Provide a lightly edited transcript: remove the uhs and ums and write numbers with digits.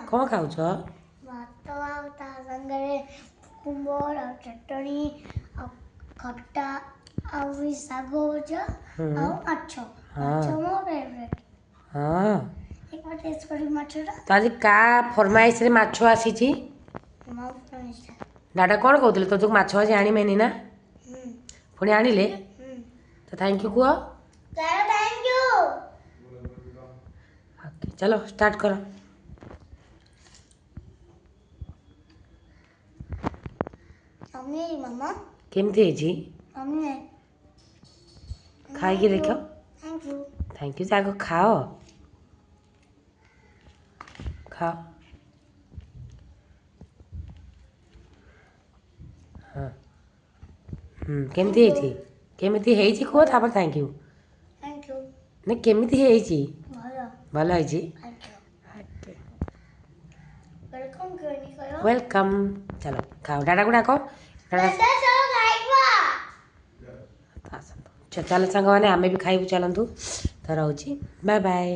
कौन खाऊ छ भात आउ ता संगरे कुकुम्बर आ चटनी आ खट्टा आ सागो छ आ अच्छो अच्छो मो फेवरेट हाँ एक बार टेस्ट करी माछरा तो आज का फरमाइश रे माछ आसी माउ फ्रेंड्स डाडा कौन कहते तो जो माछ आज आनी ना पुणी आनिले तो थैंक यू कुह चलो थैंक यू चलो स्टार्ट करो मम्मी मामा केमती है मम्मी खाई देखो थैंक यू जाको खाओ खाओ हाँ केमती है केमती है कुह तापर थैंक यू ना केमती है भल है वेलकम चलो खाओ डाडा गुड़ा को चलो सांग मैंने आमे भी खाइबू चलतु तो रोची बाय बाय।